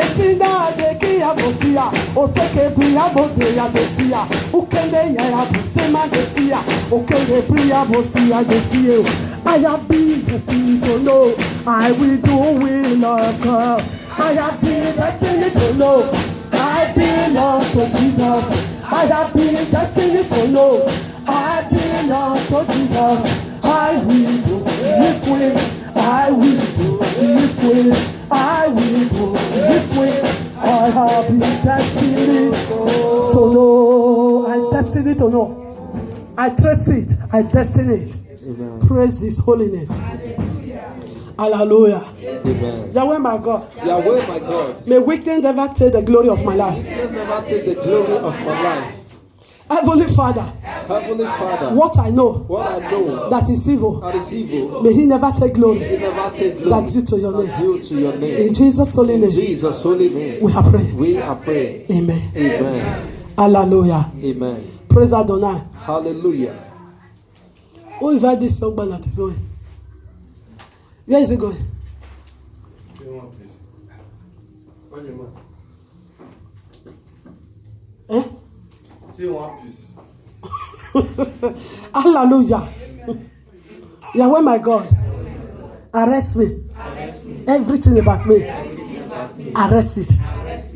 Osinda de kia bosia, oseke bria bodeya desia, ukende ya busema desia, ukende bria bosia desia. I have been destined to know I will do will of God. I have been destined to know I belong to Jesus. I have been destined to know I belong to Jesus. I will do His will. I will do His will. I will do His will. I have been destined to know. I'm destined to know. I trust it. I destine it. Amen. Praise His holiness. Hallelujah. Amen. Yahweh my God. Yahweh my God. May weekend never take the glory of my life. Never take the glory of my life. Heavenly Father. Heavenly Father. What I know. That is evil. May He never take glory. Never take glory. That due to your name. Due to your name. In Jesus' holy name. Jesus' holy name. We are praying. We are praying. Amen. Amen. Hallelujah. Amen. Praise Adonai. Hallelujah. Who invited this young man that is going? Where is he going? Eh? Hallelujah. Yahweh my God. Arrest me. Everything about me. Arrest it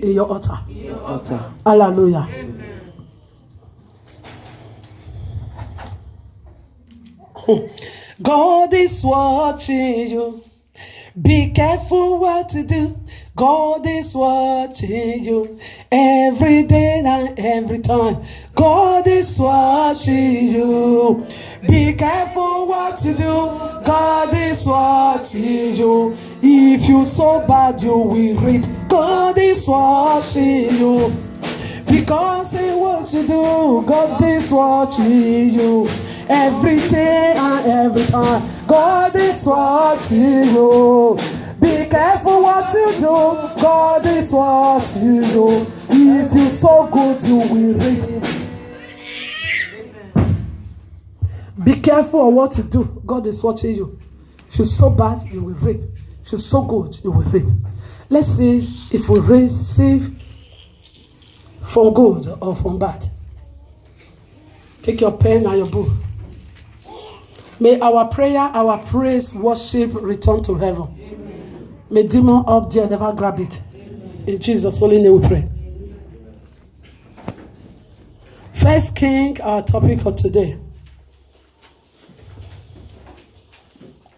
in your altar. Hallelujah. God is watching you. Be careful what you do. God is watching you every day and every time. God is watching you. Be careful what you do. God is watching you. If you sow bad, you will reap. God is watching you. Because He wants to do. God is watching you every day and every time. God is watching you. Be careful what you do. God is watching you. If you sow good, you will reap. Be careful of what you do. God is watching you. If you sow bad, you will reap. If you sow good, you will reap. Let's see if we receive from good or from bad. Take your pen and your book. May our prayer, our praise, worship return to heaven. Amen. May demon up there never grab it. Amen. In Jesus' holy name we pray. First King, our topic for today.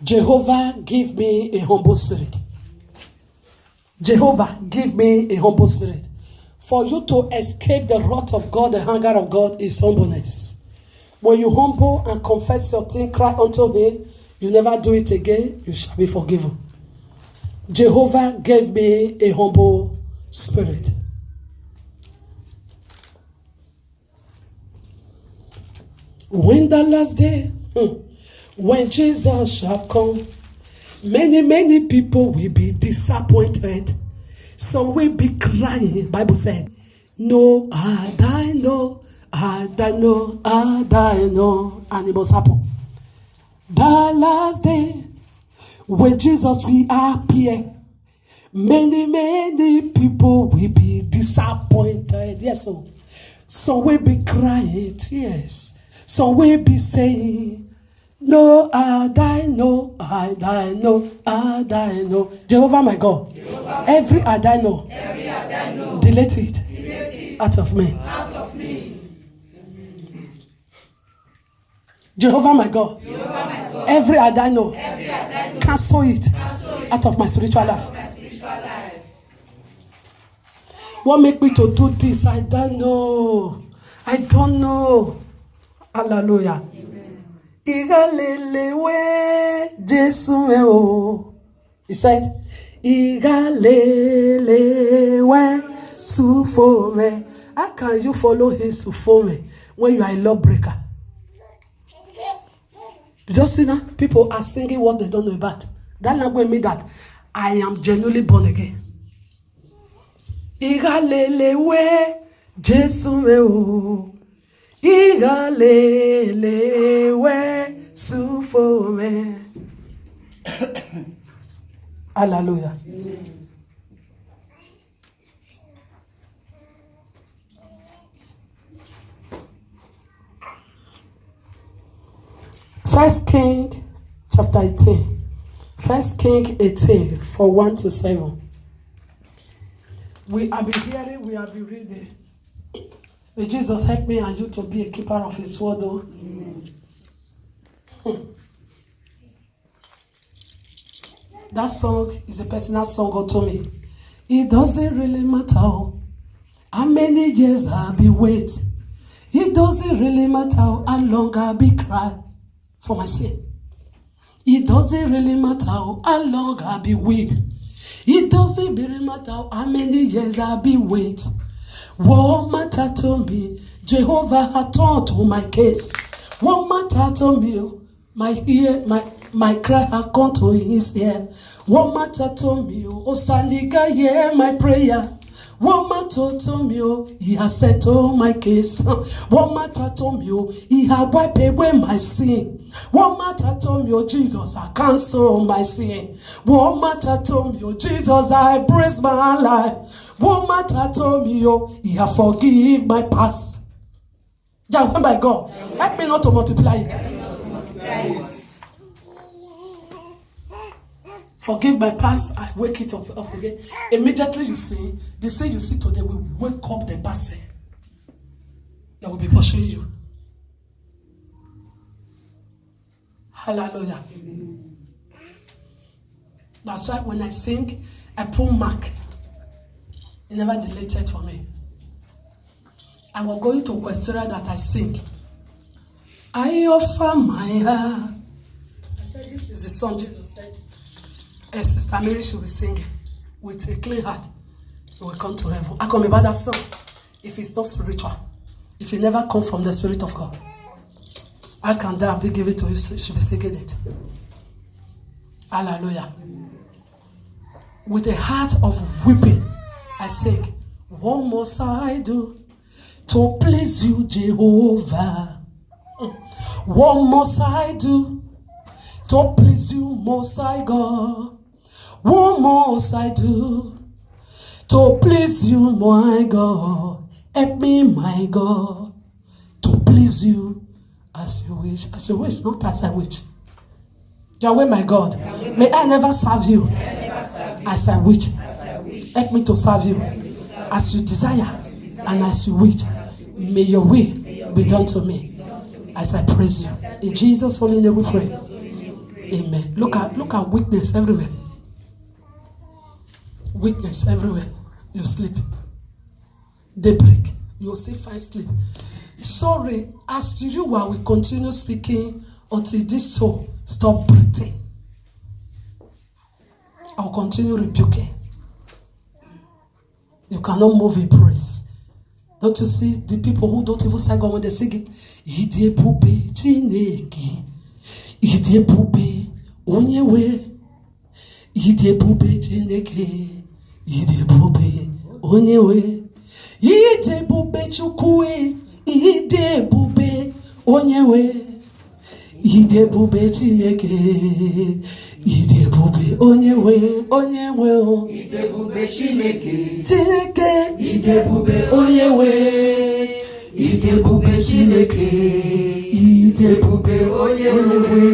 Jehovah, give me a humble spirit. Jehovah, give me a humble spirit. For you to escape the wrath of God, the anger of God is humbleness. When you humble and confess your thing, cry unto Him, you never do it again, you shall be forgiven. Jehovah gave me a humble spirit. When the last day, when Jesus shall come, many people will be disappointed. Some will be crying. Bible said, no, I know. And it must happen. The last day, when Jesus will appear, many people will be disappointed. Yes, so some will be crying tears. Some will be saying, no, I know. Jehovah my God, every I know, delete it out of me. Jehovah my God, every I know, cancel it out of my spiritual life. What make me to do this? I don't know. Hallelujah. He said, how can you follow His sufome when you are a lawbreaker? You just see now, people are singing what they don't know about. That language means that I am genuinely born again. Hallelujah. First King chapter 18. First King 18 for 1 to 7. We have been hearing, we have been reading. May Jesus help me and you to be a keeper of his word. That song is a personal song God told me. It doesn't really matter how many years I'll be waiting. It doesn't really matter how long I'll be crying for my sin. It doesn't really matter how long I'll be weak. It doesn't really matter how many years I'll be waiting. What matter to me? Jehovah had turned to my case. What matter to me? My cry had come to his ear. What matter to me? Oh, Saniga, hear my prayer. What matter to me? He has settled my case. What matter to me? He has wiped away my sin. What matter to me? Jesus, I cancel my sin. What matter to me? Jesus, I praise my life. What matter to me? He has forgiven my past. Yahweh, my God, help me not to multiply it. Forgive my past, I wake it up again. Immediately you see, the sin you see today will wake up the person that will be pursuing you. Hallelujah. That's why when I sing, I put mark. It never deleted for me. I was going to question that I sing. I offer my heart. I said, this is the song Jesus said. And Sister Mary should be singing with a clean heart. You will come to heaven. I come about that song. If it's not spiritual, if it never come from the Spirit of God, I can die and give it to you. So you should be singing it. Hallelujah. With a heart of weeping, I sing. What must I do to please you, Jehovah? What must I do to please you, Most High God? What must I do to please you, my God? Help me, my God, to please you as you wish. As you wish, not as I wish. Yahweh, my God, may I never serve you as I wish. Help me to serve you as you desire and as you wish. May your will be done to me as I praise you. In Jesus' holy name we pray. Amen. Look at weakness everywhere. Weakness everywhere. You sleep. Daybreak. You'll still find sleep. Sorry, as you will continue speaking until this soul stop breathing. I'll continue rebuking. You cannot move a praise. Don't you see the people who don't even sing God when they sing it? Idebube Chineke. Idebube Onyewe. Idebube Chineke. Idebube Onyewe. Idebube Chukwu. Idebube Onyewe. Idebube Chineke. Idebube Onyewe. Onyewe. Idebube Chineke. Chineke. Idebube Onyewe. Idebube Chineke. Idebube Onyewe.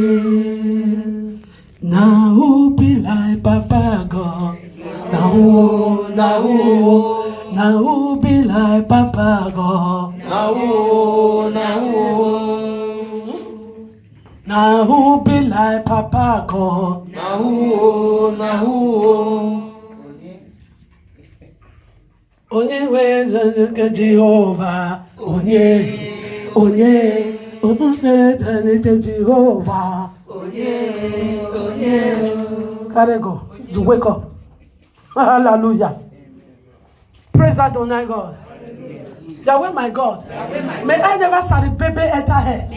Now who be like Papa God? Now who be like Papa God? Now who be like Papa God? Onye Jehovah, onye Jehovah. Carry go. You wake up. Hallelujah. Praise Adonai God. Yahweh my God. May I never start a baby enter here.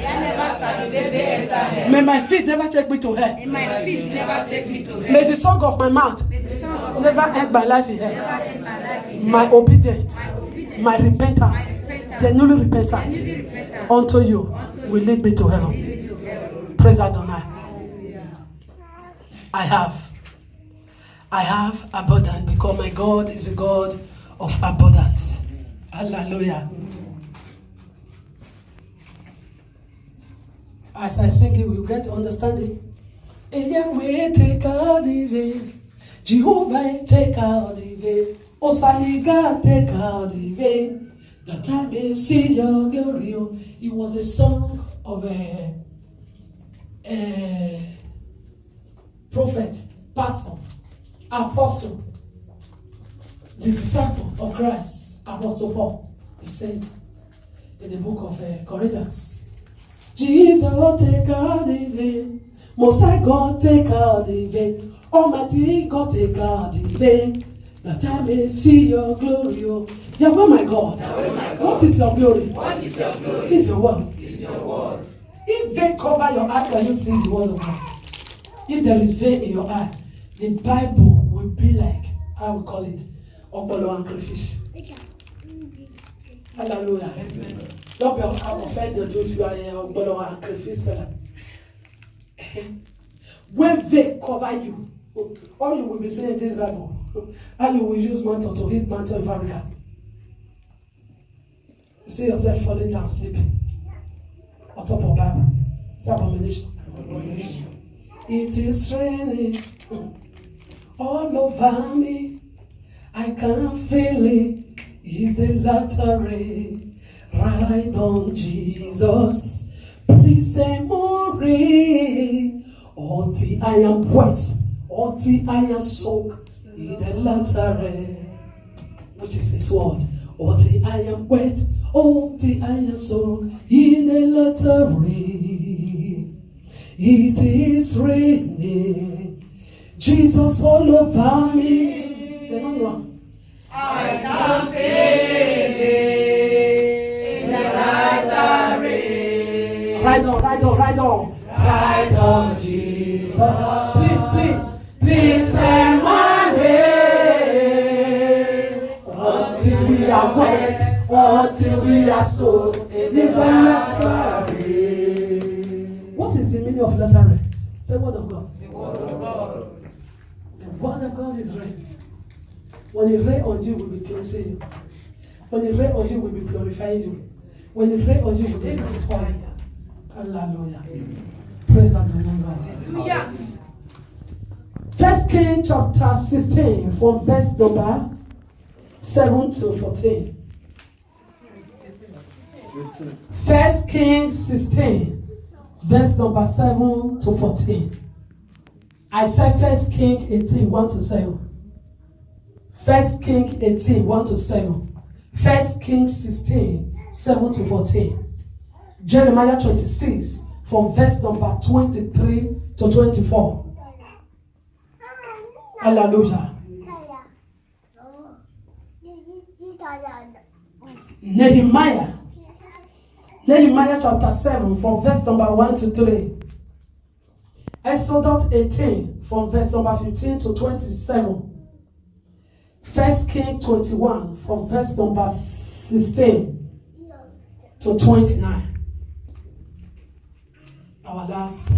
May my feet never take me to hell. May the song of my mouth never end my life in hell. My obedience, my repentance, genuinely repentant unto you will lead me to heaven. Praise Adonai. I have abundance because my God is a God of abundance. Hallelujah. As I sing it, we'll get understanding. Yahweh, take all the way. Jehovah, take all the way. Osaniga, take all the way. That I may see your glory. It was a song of a prophet, pastor, apostle, the disciple of Christ, Apostle Paul. He said in the book of Corinthians, Jesus, take all the way. Most High God, take all the way. Almighty God, take all the way. That I may see your glory. Yahweh, my God. What is your glory? What is your glory? It's your word. It's your word. If vein cover your eye, can you see the word of God? If there is vein in your eye, the Bible will be like, how we call it, Opolo and crayfish. Hallelujah. Amen. Don't be offended if you are a Opolo and crayfish seller. When vein cover you, all you will be saying in this Bible, and you will use mantle to hit mantle in Africa. You see yourself falling down sleeping on top of Bible. It's abomination. It is raining all over me. I can feel it. It's a lottery. Ride on Jesus. Please say more. Until I am wet, until I am soaked in the lottery, which is His word. Until I am wet, until I am soaked in the lottery. It is raining, Jesus all over me. They don't know. I can feel it in the lottery. Ride on, ride on, ride on. Ride on, Jesus. Please send my way. Until we are wet, until we are soaked in the lottery. What is the meaning of lottery? Say word of God. The word of God. The word of God is rain. When it rain on you, will be cleansing you. When it rain on you, will be glorifying you. When it rain on you, will be destroying you. Hallelujah. Praise the name of God. Hallelujah. 1 Kings chapter 16 from verse number 7 to 14. 1 Kings 16 verse number 7 to 14. I said 1 Kings 18 1 to 7. 1 Kings 18 1 to 7. 1 Kings 16 7 to 14. Jeremiah 26 from verse number 23 to 24. Hallelujah. Nehemiah chapter 7 from verse number 1 to 3. Exodus 18 from verse number 15 to 27. 1 Kings 21 from verse number 16 to 29. Our last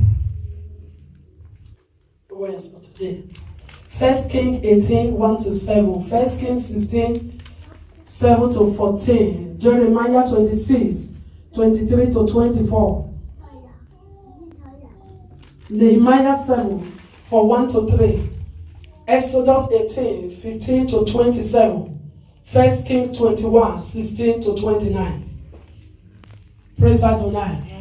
words for today. 1 Kings 18 1 to 7. 1 Kings 16 7 to 14. Jeremiah 26 23 to 24. Nehemiah 7 from 1 to 3. Exodus 18 15 to 27. 1 Kings 21 16 to 29. Praise Adonai.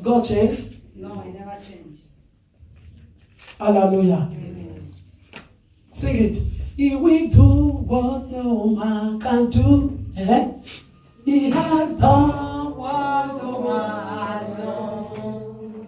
God changed? No, I never change. Hallelujah. Amen. Sing it. He will do what no man can do. He has done What no man has done.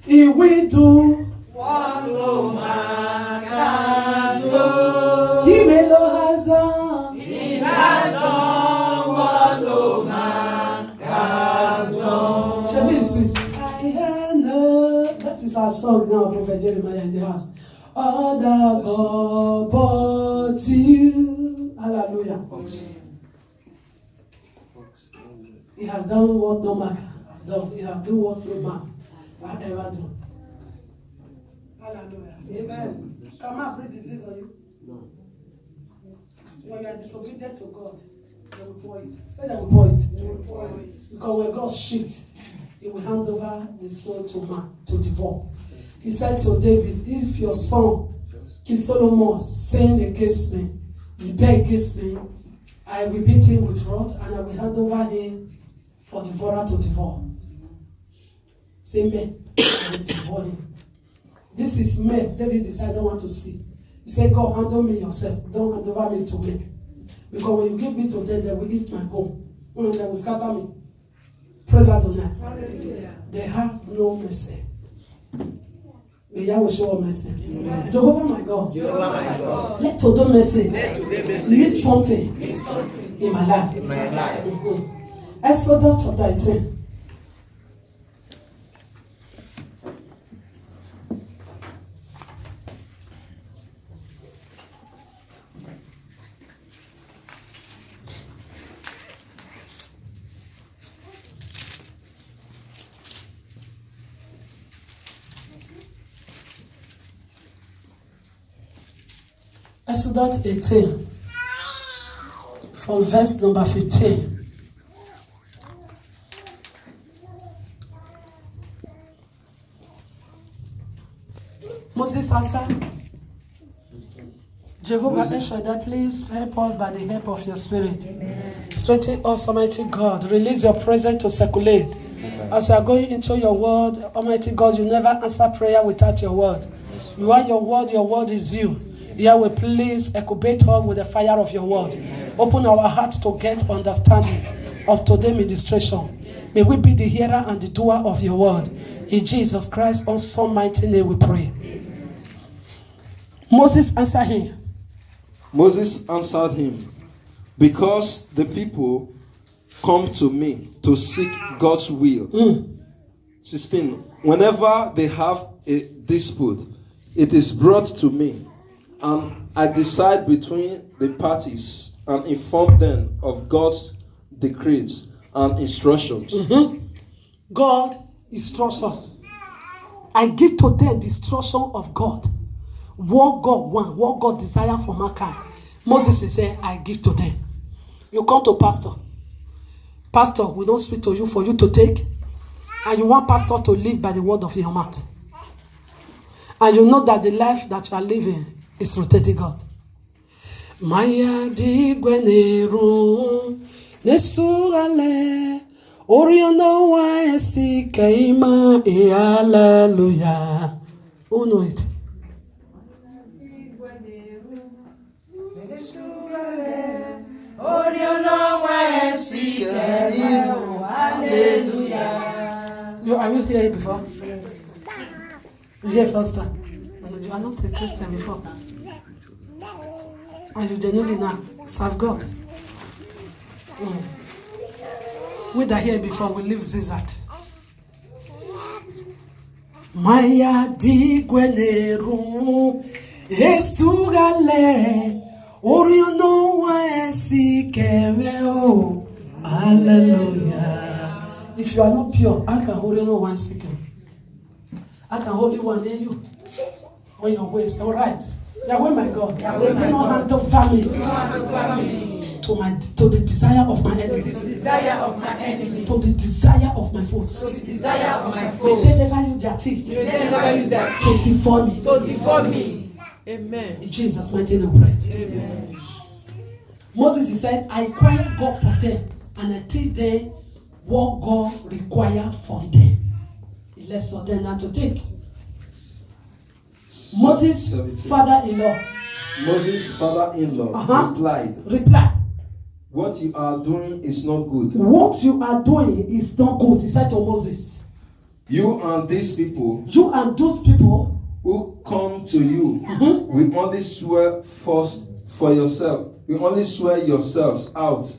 He will do What no man can do. He Melo has done. He has done what no man has done. Shall we sing? I know. That is our song now, Prophet Jeremiah in the house. Other God but you. Hallelujah. He has done what no man can done. He has done what no man can ever do. Hallelujah. Amen. Can man bring disease on you? No. When you are disobedient to God, They will pour it. Say they will pour it. Because when God shifts, He will hand over the soul to man to devour. He said to David, if your son, King Solomon, sin against me, rebel against me, I will beat him with rod and I will hand over him for devourer to devour. Say men, I will devour him. This is men. David decided, I don't want to see. He said, God, handle me yourself. Don't hand over me to men. Because when you give me to them, they will eat my bone. They will scatter me. Praise Adonai. Hallelujah. They have no mercy. May Yahweh show mercy. Amen. Jehovah my God. Let today mercy mean something in my life. Mm-hmm. Exodus chapter 18. Exodus 18, from verse number 15. Moses answered, Jehovah El Shaddai, please help us by the help of your spirit. Amen. Strengthen us, Almighty God. Release your presence to circulate. Amen. As you are going into your word, Almighty God, you never answer prayer without your word. You are your word is you. Yahweh, please incubate us with the fire of your word. Open our hearts to get understanding of today's ministration. May we be the hearer and the doer of your word. In Jesus Christ's awesome mighty name we pray. Moses answered him. Because the people come to me to seek God's will. 16. Whenever they have a dispute, it is brought to me. And I decide between the parties and inform them of God's decrees and instructions. God instruction. I give to them the instruction of God. What God wants, what God desires for mankind. Moses said, I give to them. You come to pastor. Pastor, we don't speak to you for you to take. And you want pastor to live by the word of your mouth. And you know that the life that you are living is rotating God. Maya di gweneru nesugale oriono wa esi kaima e hallelujah. Who know it? Have you heard it before? Yes. You hear first time? You are not a Christian before. And you genuinely now serve God. We that here before, we leave Zizat. Maya di gweneru estugale oriono wa esikeveo. Hallelujah. If you are not pure, how can oriono wa esikeveo? How can Holy One hear you? When your waist, all right. Yahweh, my God, do not hand over me to the desire of my enemy. To the desire of my enemy. To the desire of my foes. To the desire of my foes. May they never use their teeth. May they never use their teeth to devour me. To devour me. Amen. In Jesus' mighty name, pray. Amen. Moses, he said, I require God for them, and I teach them what God requires from them. He lets for them not to take. Moses' father-in-law replied, what you are doing is not good. What you are doing is not good. He said to Moses, you and those people who come to you, we only swear first for yourself. We only swear yourselves out.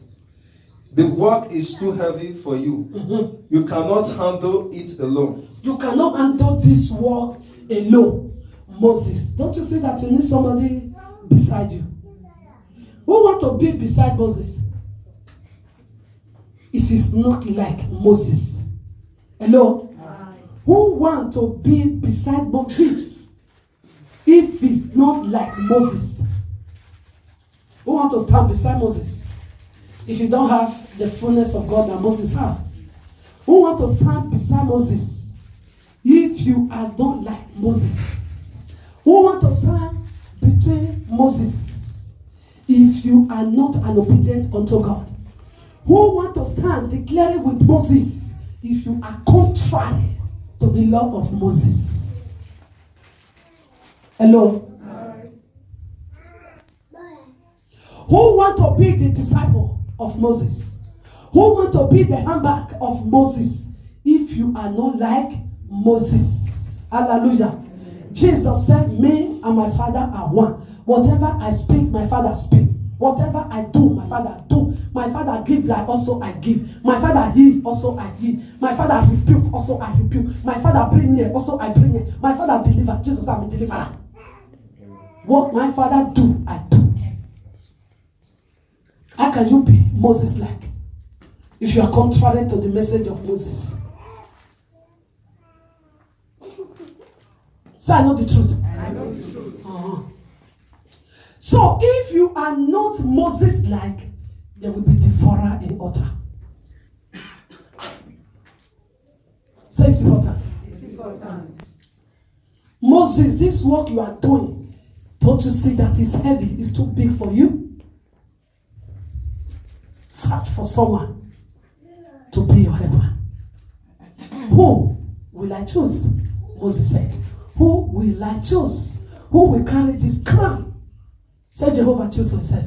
The work is too heavy for you. You cannot handle it alone. You cannot handle this work alone. Moses, don't you see that you need somebody beside you? Who want to be beside Moses? If it's not like Moses. Hello? Who want to be beside Moses? If it's not like Moses. Who want to stand beside Moses? if you don't have the fullness of God that Moses had? Who want to stand beside Moses if you are not like Moses? Who want to stand between Moses if you are not an obedient unto God? Who want to stand declaring with Moses if you are contrary to the law of Moses? Hello? Who want to be the disciple of Moses? Who want to be the handbag of Moses if you are not like Moses? Hallelujah. Jesus said, me and my Father are one. Whatever I speak, my Father speak. Whatever I do, my Father do. My Father give life, also I give. My Father heal, also I heal. My Father rebuke, also I rebuke. My Father bring near, also I bring near. My Father deliver. Jesus, I'm a deliverer. What my Father do, I do. How can you be Moses-like if you are contrary to the message of Moses? So I know the truth. I know the truth. So if you are not Moses-like, there will be devourer in utter. So it's important. It's important. Moses, this work you are doing, don't you see that it's heavy? It's too big for you? Search for someone to be your helper. Who will I choose? Moses said. Who will I choose? Who will carry this crown? Say Jehovah choose for himself.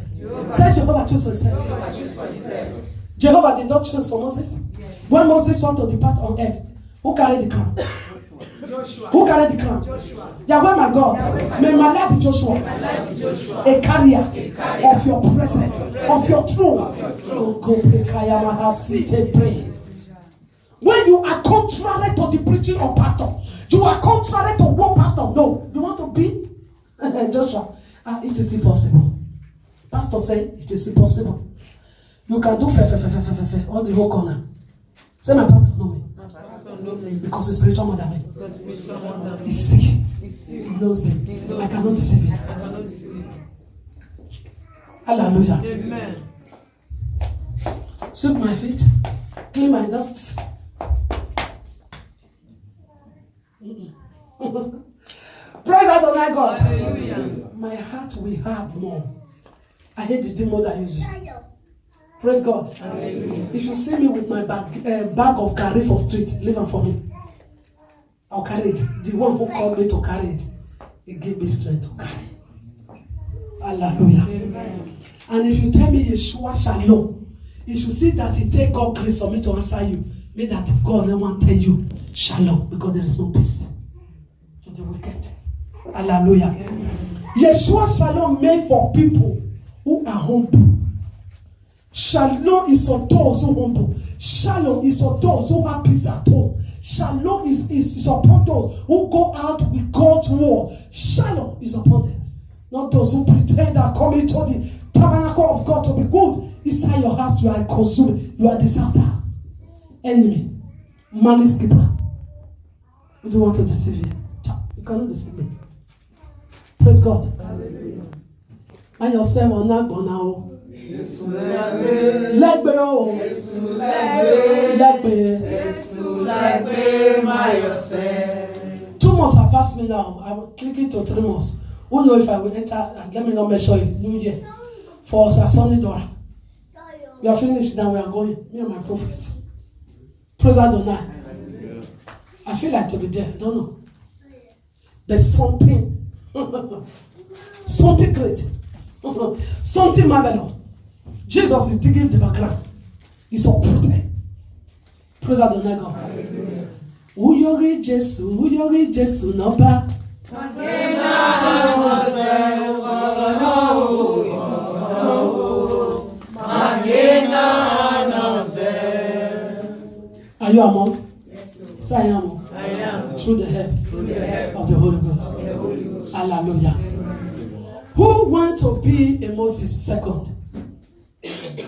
Say Jehovah choose for himself. Jehovah choose for himself. Jehovah did not choose for Moses. Yes. When Moses wanted to depart on earth, who carried the crown? Joshua. Who carried the crown? Joshua. Yahweh my God, may my life be Joshua, Joshua. a carrier of your presence, of your throne. Oh, go pray, Kayama, sit, pray. When you are contrary to the preaching of pastor, you are contrary to what pastor. No, you want to be Joshua. It is impossible. Pastor said it is impossible. You can do all the whole corner. Say my pastor know me. Because his spiritual mother me. He see. He knows me. I cannot deceive him. Hallelujah. Amen. Sweep my feet. Clean my dust. Praise Adonai God. Hallelujah. My heart will have more. I hate the demon that use you. Praise God. Hallelujah. If you see me with my bag of curry for street, leave it for me. I'll carry it. The one who called me to carry it, he gave me strength to carry. Hallelujah. Amen. And if you tell me Yeshua Shalom, if you see that it take God grace for me to answer you, may that God never want to tell you Shalom, because there is no peace to the wicked. Hallelujah. Amen. Yeshua Shalom made for people who are humble. Shalom is for those who humble. Shalom is for those who have peace at home. Shalom is upon those who go out with God's word. Shalom is upon them. Not those who pretend that coming to the tabernacle of God to be good. Inside your house, you are consumed. You are disaster. Enemy. Malice keeper. We don't want to deceive you. You cannot deceive me. Praise God. Hallelujah. And yourself on that now. Legbe o. Legbe. 2 months have passed me now. I'm clicking to 3 months. Who knows if I will enter and let me not measure you. New year. For Sasoni Dora. We are finished now. We are going. Me and my prophet. Praise Adonai. I feel like to be there. I don't know. There's something. Something great. Something marvelous. Jesus is digging the background. He's uprooted. Praise Adonai God. Uyori Jesu Noba. Are you among? Yes, Lord. Say I am. I am. Through the help of the Holy Ghost. The Holy Ghost. Hallelujah. Who want to be a Moses second?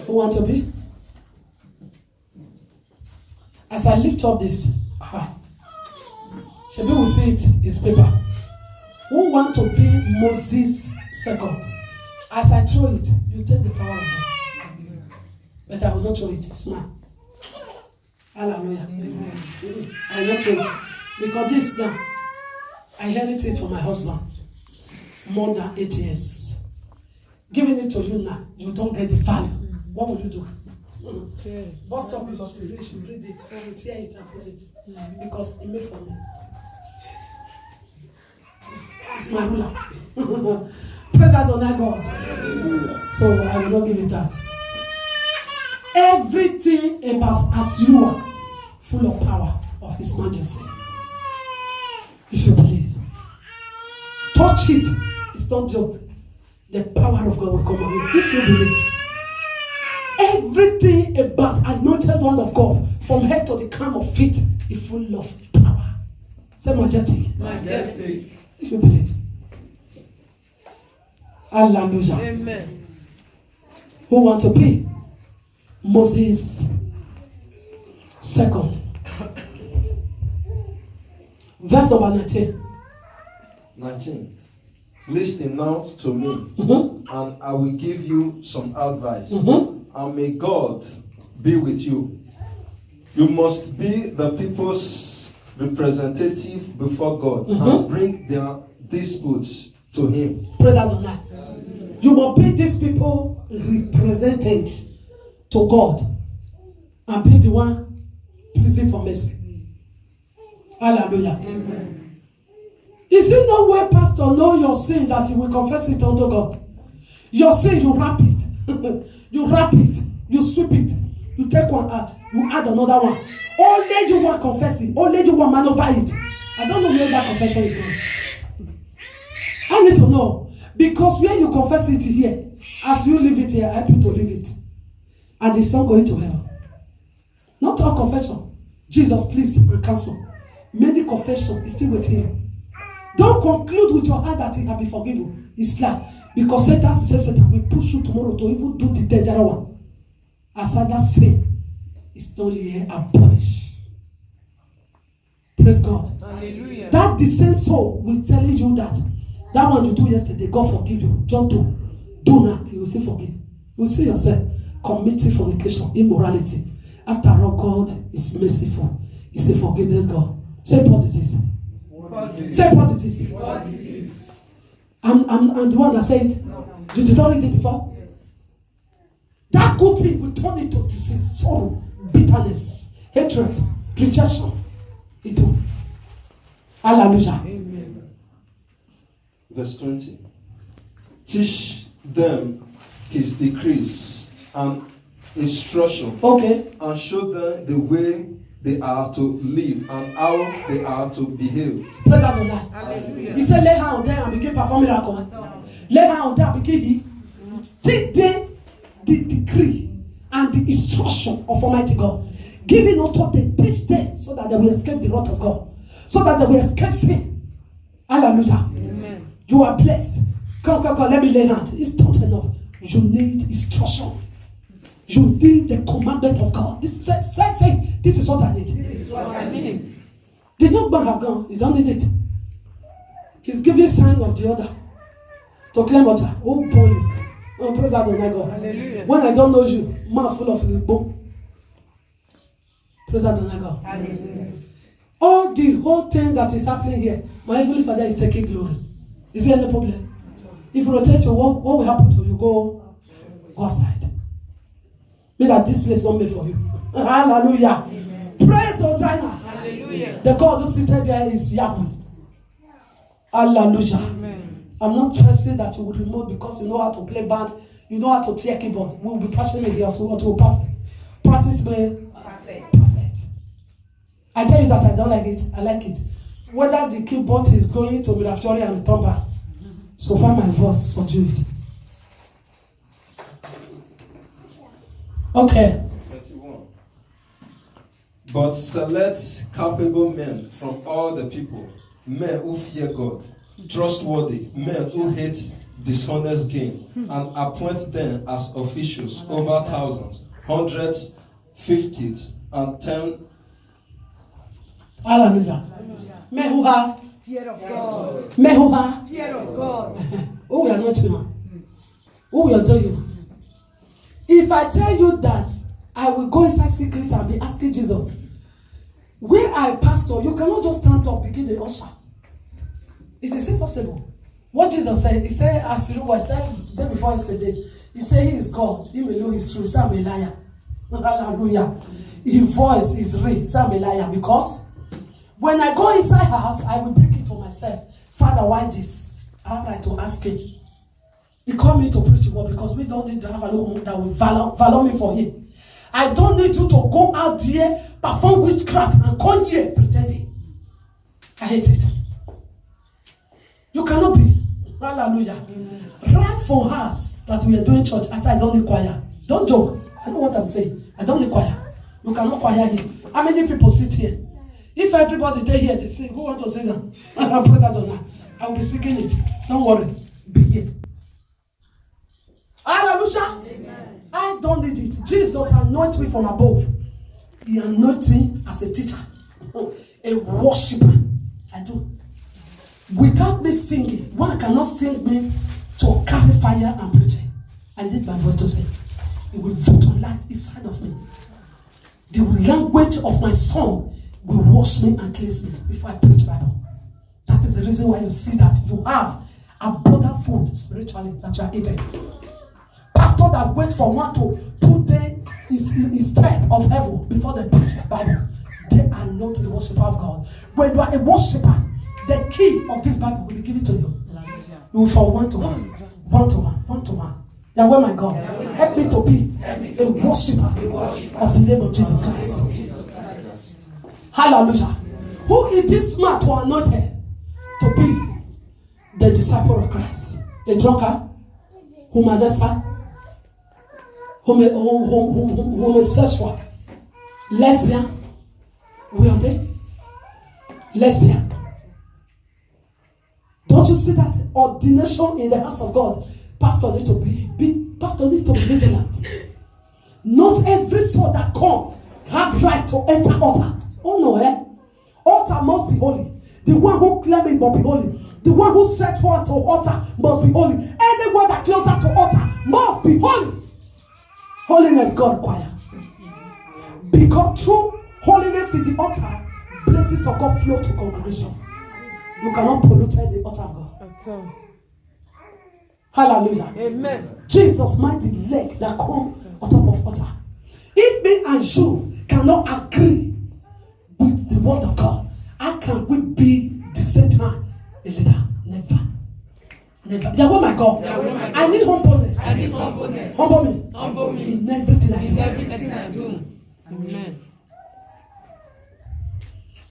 Who want to be? As I lift up this, Shebi will see it, it's paper. Who want to be Moses second? As I throw it, you take the power of God. But I will not throw it. Smile. Hallelujah. I will not throw it. Because this now, I inherited it from my husband. More than 8 years. Giving it to you now, you don't get the value. What will you do? Bus stop you should read it. I will tear it and put it. Because it made for me. It's my ruler. Praise Adonai God. So I will not give it that. Everything about as you are, full of power of His Majesty. If you believe, touch it. It's not joke. The power of God will come on you. If you believe, everything about anointed one of God, from head to the crown of feet, is full of power. Say majestic. Majestic. If you believe. Hallelujah. Amen. Who want to be? Moses 2nd. Verse number 19. 19. Listen now to me, and I will give you some advice. And may God be with you. You must be the people's representative before God and bring their disputes to Him. Praise Adonai. You must be these people represented to God and be the one pleasing for mercy. Hallelujah. Amen. Is it no way, Pastor, know your sin that you will confess it unto God? Your sin, you wrap it. You wrap it. You sweep it. You take one out. You add another one. Only you want confess it. Only you want maneuver it. I don't know where that confession is going. I need to know. Because where you confess it here, as you leave it here, I help you to leave it. And it's not going to hell. Not all confession. Jesus, please, and cancel. Many confession is still with Him. Don't conclude with your heart that He can be forgiven. It's like, because Satan says Satan will push you tomorrow to even do the dangerous one. As others say, it's not here and punish. Praise God. Hallelujah. That decent soul will tell you that one you do yesterday, God forgive you. Don't do. Do now. He will say forgive. You will see yourself committing fornication, immorality. After all, God is merciful. He's a forgiveness God. Say what it is. Say what it is. I'm the one that said it. You did not read it before? Yes. That good thing will turn into disease, sorrow, bitterness, hatred, rejection. It will. Hallelujah. Amen. Verse 20. Teach them His decrees and instruction. Okay. And show them the way they are to live and how they are to behave. Praise Adonai. Hallelujah. He said, lay her on there and begin perform miracle. Lay her on there and begin he. Take them the decree and the instruction of Almighty God. Giving unto them, teach them so that they will escape the wrath of God. So that they will escape sin. Hallelujah. Amen. You are blessed. Come, let me lay hand. It's not enough. You need instruction. You need the commandment of God. Say, this is what I need. This is what I need. The young man have gone. He don't need it. He's giving sign of the other. To claim water. Oh boy. Oh, praise Adonai God. Hallelujah. When I don't know you, man full of Igbo. Praise Adonai God. Hallelujah. All the whole thing that is happening here, my Heavenly Father is taking glory. Is there any problem? If you rotate to what will happen to you? Go outside. May that this place don't made for you. Hallelujah. Amen. Praise Hosanna. Hallelujah. The God who seated there is Yahweh. Hallelujah. Amen. I'm not pressing that you will remove because you know how to play band, you know how to tear keyboard. We will be passionate here, so what will perfect. Practice me. Perfect. I tell you that I don't like it. I like it. Whether the keyboard is going to Miraflori and return back, so far my voice subdue it. Okay. 21. But select capable men from all the people, men who fear God, trustworthy, men who hate dishonest gain, and appoint them as officials over thousands, hundreds, fifties, and 10. Hallelujah. Men who have Fear of God. men who have Fear of God. who we are not you now. Who we are doing you now. If I tell you that I will go inside secret and be asking Jesus. Where I pastor, you cannot just stand up, begin the usher. It is impossible. What Jesus said, he said, as you was said day before yesterday, he said he is God. He alone is true. He said, I'm a liar. Hallelujah. His voice is real. He said, I'm a liar. Because when I go inside house, I will bring it to myself. Father, why this? I have right to ask him. He called me to preach the word because we don't need to have a woman that will valor me for him. I don't need you to go out there, perform witchcraft, and come here pretending. I hate it. You cannot be. Hallelujah. Right for us that we are doing church, I said, I don't need choir. Don't joke. I know what I'm saying. I don't need choir. You cannot choir here. How many people sit here? If everybody there here, they sing, who want to sit down? I put that on. I will be singing it. Don't worry. Be here. Hallelujah. Amen. I don't need it. Jesus anointed me from above. He anointed me as a teacher, a worshiper. I do. Without me singing, one cannot sing me to carry fire and preaching. I need my voice to sing. It will vote on light inside of me. The language of my song will wash me and cleanse me before I preach Bible. That is the reason why you see that you have abundant food spiritually that you are eating. Pastor that wait for one to put them his step of heaven before they preach the Bible, they are not the worshiper of God. When you are a worshiper, the key of this Bible will be given to you. You will fall one to one, one to one, one to one. Yahweh my God, help me to be a worshiper of the name of Jesus Christ. Hallelujah. Who is this smart or anointed to be the disciple of Christ? A drunkard? Homosexual? Lesbian? Will they? Lesbian? Don't you see that ordination in the house of God? Pastor need to be vigilant. Not every soul that come have right to enter altar. Oh no, altar must be holy. The one who claim it must be holy. The one who set forth to altar must be holy. Anyone that closer to altar must be holy. Holiness God require. Because through holiness in the altar, blessings of God flow to congregation. You cannot pollute the altar of God. Hallelujah. Amen. Jesus mighty leg that come on top of altar. If me and you cannot agree with the word of God, how can we be the same time a leader? Never. Never. Yahweh my God. I need humbleness. Humble me. In everything I do. Amen.